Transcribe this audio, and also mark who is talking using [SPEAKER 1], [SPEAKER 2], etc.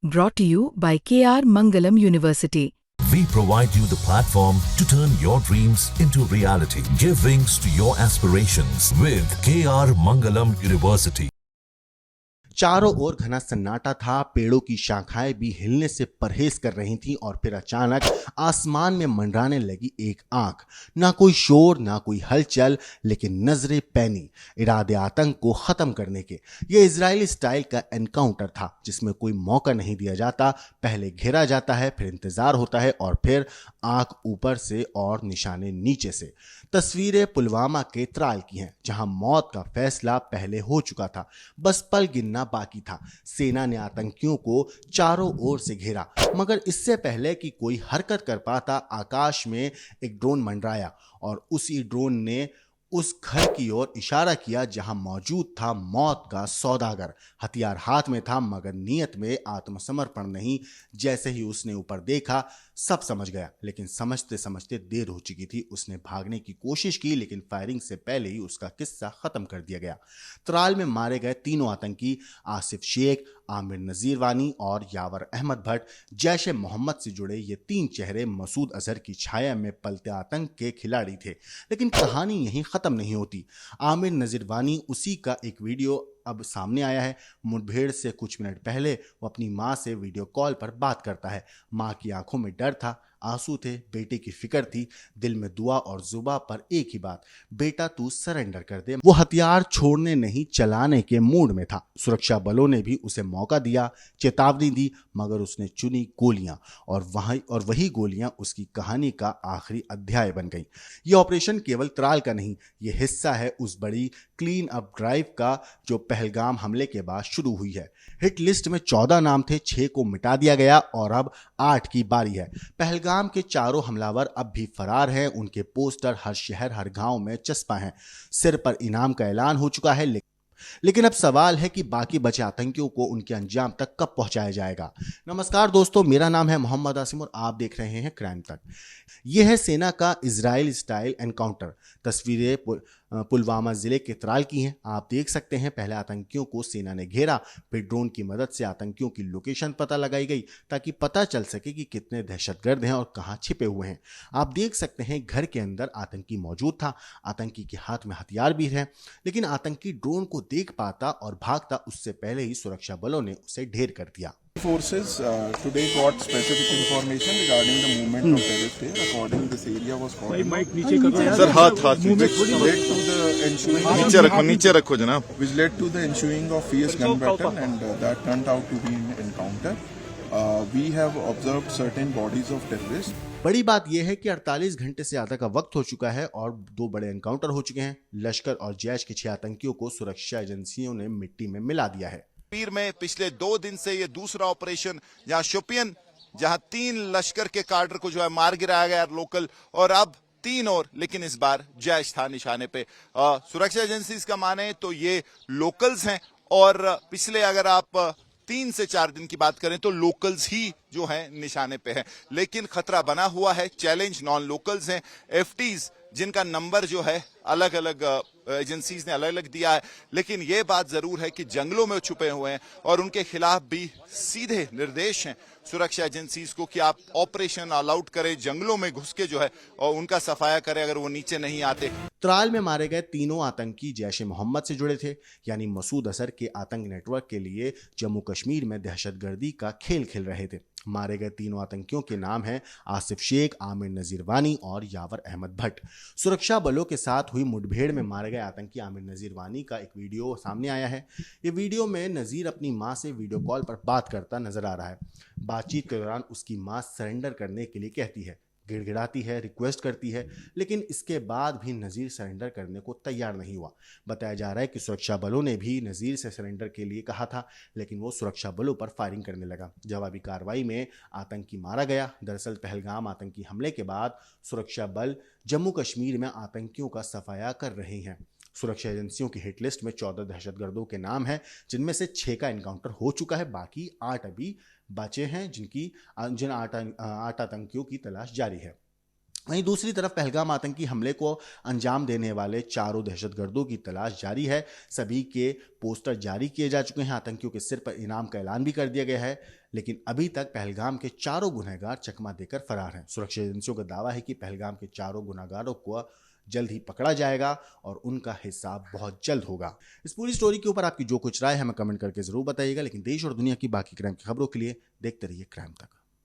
[SPEAKER 1] Brought to you by KR Mangalam University.
[SPEAKER 2] We provide you the platform to turn your dreams into reality. Give wings to your aspirations with KR Mangalam University.
[SPEAKER 3] चारों ओर घना सन्नाटा था। पेड़ों की शाखाएं भी हिलने से परहेज कर रही थीं और फिर अचानक आसमान में मंडराने लगी एक आंख। ना कोई शोर, ना कोई हलचल, लेकिन नजरें पैनी, इरादे आतंक को खत्म करने के। यह इजरायली स्टाइल का एनकाउंटर था, जिसमें कोई मौका नहीं दिया जाता। पहले घेरा जाता है, फिर इंतजार होता है और फिर आंख ऊपर से और निशाने नीचे से। तस्वीरें पुलवामा के त्राल की हैं, जहां मौत का फैसला पहले हो चुका था, बस पल गिनना बाकी था। सेना ने आतंकियों को चारों ओर से घेरा, मगर इससे पहले कि कोई हरकत कर पाता, आकाश में एक ड्रोन मंडराया और उसी ड्रोन ने उस घर की ओर इशारा किया जहां मौजूद था मौत का सौदागर। हथियार हाथ में था, मगर नीयत में आत्मसमर्पण नहीं। जैसे ही उसने ऊपर देखा, सब समझ गया, लेकिन समझते समझते देर हो चुकी थी। उसने भागने की कोशिश की, लेकिन फायरिंग से पहले ही उसका किस्सा खत्म कर दिया गया। त्राल में मारे गए तीनों आतंकी, आसिफ शेख, आमिर नजीर वानी और यावर अहमद भट्ट, जैश ए मोहम्मद से जुड़े ये तीन चेहरे मसूद अजहर की छाया में पलते आतंक के खिलाड़ी थे। लेकिन कहानी यहीं खत्म नहीं होती। आमिर नजीर वानी, उसी का एक वीडियो अब सामने आया है। मुठभेड़ से कुछ मिनट पहले वो अपनी मां से वीडियो कॉल पर बात करता है। मां की आंखों में डर था, आंसू थे, बेटे की फिक्र थी, दिल में दुआ और जुबा पर एक ही बात, बेटा तू सरेंडर कर दे। वो हथियार छोड़ने नहीं, चलाने के मूड में था। सुरक्षा बलों ने भी उसे मौका दिया, चेतावनी दी, मगर उसने चुनी गोलियां, और वही गोलियां उसकी कहानी का आखिरी अध्याय बन गई। ये ऑपरेशन केवल त्राल का नहीं, ये हिस्सा है उस बड़ी क्लीन अप ड्राइव का जो पहलगाम हमले के बाद शुरू हुई है। हिट लिस्ट में 14 नाम थे, 6 को मिटा दिया गया और अब 8 की बारी है। पहलगाम के चारों हमलावर अब भी फरार हैं। उनके पोस्टर हर शहर, हर गांव में चस्पा हैं। सिर पर इनाम का ऐलान हो चुका है, लेकिन अब सवाल है कि बाकी बचे आतंकियों को उनके अंजाम तक कब पहुंचाया जाएगा। नमस्कार दोस्तों, मेरा नाम है मोहम्मद आसिम और आप देख रहे हैं क्राइम तक। यह है सेना का इजराइल स्टाइल एनकाउंटर। तस्वीरें पुलवामा जिले के त्राल की हैं। आप देख सकते हैं, पहले आतंकियों को सेना ने घेरा, फिर ड्रोन की मदद से आतंकियों की लोकेशन पता लगाई गई, ताकि पता चल सके कि कितने दहशतगर्द हैं और कहां छिपे हुए हैं। आप देख सकते हैं, घर के अंदर आतंकी मौजूद था। आतंकी के हाथ में हथियार भी है, लेकिन आतंकी ड्रोन को देख पाता और भागता उससे पहले ही सुरक्षा बलों ने उसे ढेर कर दिया।
[SPEAKER 4] Forces today got specific information regarding the movement of terrorists here. Accordingly, this area was cordoned.
[SPEAKER 5] Sir हाथ
[SPEAKER 4] which led to the ensuing
[SPEAKER 5] नीचे रखो जनाब।
[SPEAKER 4] which led to the ensuing of fierce gun battle, and that turned out to be an encounter. We have observed certain bodies of terrorists.
[SPEAKER 3] बड़ी बात यह है कि 48 घंटे से ज्यादा का वक्त हो चुका है और 2 बड़े एनकाउंटर हो चुके हैं। लश्कर और जैश के 6 आतंकियों को सुरक्षा एजेंसियों ने मिट्टी में मिला दिया है।
[SPEAKER 5] कश्मीर में पिछले 2 दिन से ये दूसरा ऑपरेशन, जहां शोपियन, जहां 3 लश्कर के कार्डर को जो है मार गिराया गया लोकल, और अब 3 और, लेकिन इस बार जैश था निशाने पे। सुरक्षा एजेंसीज का माने तो ये लोकल्स हैं, और पिछले अगर आप 3 से 4 दिन की बात करें तो लोकल्स ही जो है निशाने पे है। लेकिन खतरा बना हुआ है, चैलेंज नॉन लोकल्स हैं, एफटीज, जिनका नंबर जो है अलग अलग एजेंसीज ने अलग अलग दिया है। लेकिन यह बात जरूर है कि जंगलों में छुपे हुए हैं और उनके खिलाफ भी सीधे निर्देश हैं सुरक्षा एजेंसीज को कि आप ऑपरेशन ऑल आउट करें, जंगलों में घुस के जो है और उनका सफाया करें अगर वो नीचे नहीं आते।
[SPEAKER 3] त्राल में मारे गए तीनों आतंकी जैश ए मोहम्मद से जुड़े थे, यानी मसूद अजहर के आतंक नेटवर्क के लिए जम्मू कश्मीर में दहशतगर्दी का खेल खेल रहे थे। मारे गए तीनों आतंकियों के नाम हैं आसिफ शेख, आमिर नजीर वानी और यावर अहमद भट्ट। सुरक्षा बलों के साथ हुई मुठभेड़ में मारे गए आतंकी आमिर नजीर वानी का एक वीडियो सामने आया है। ये वीडियो में नजीर अपनी मां से वीडियो कॉल पर बात करता नजर आ रहा है। बातचीत के दौरान उसकी मां सरेंडर करने के लिए कहती है, गिड़गिड़ाती है, रिक्वेस्ट करती है, लेकिन इसके बाद भी नज़ीर सरेंडर करने को तैयार नहीं हुआ। बताया जा रहा है कि सुरक्षा बलों ने भी नज़ीर से सरेंडर के लिए कहा था, लेकिन वो सुरक्षा बलों पर फायरिंग करने लगा। जवाबी कार्रवाई में आतंकी मारा गया। दरअसल पहलगाम आतंकी हमले के बाद सुरक्षा बल जम्मू कश्मीर में आतंकियों का सफाया कर रहे हैं। सुरक्षा एजेंसियों की हिट लिस्ट में 14 दहशतगर्दों के नाम हैं, जिनमें से 6 का एनकाउंटर हो चुका है। बाकी 8 अभी बचे हैं, जिन 8 आतंकियों की तलाश जारी है। वहीं दूसरी तरफ पहलगाम आतंकी हमले को अंजाम देने वाले चारों दहशतगर्दों की तलाश जारी है। सभी के पोस्टर जारी किए जा चुके हैं, आतंकियों के सिर पर इनाम का ऐलान भी कर दिया गया है, लेकिन अभी तक पहलगाम के चारों गुनहगार चकमा देकर फरार हैं। सुरक्षा एजेंसियों का दावा है कि पहलगाम के चारों गुनहगारों को जल्द ही पकड़ा जाएगा और उनका हिसाब बहुत जल्द होगा। इस पूरी स्टोरी के ऊपर आपकी जो कुछ राय है हमें कमेंट करके जरूर बताइएगा, लेकिन देश और दुनिया की बाकी क्राइम की खबरों के लिए देखते रहिए क्राइम तक।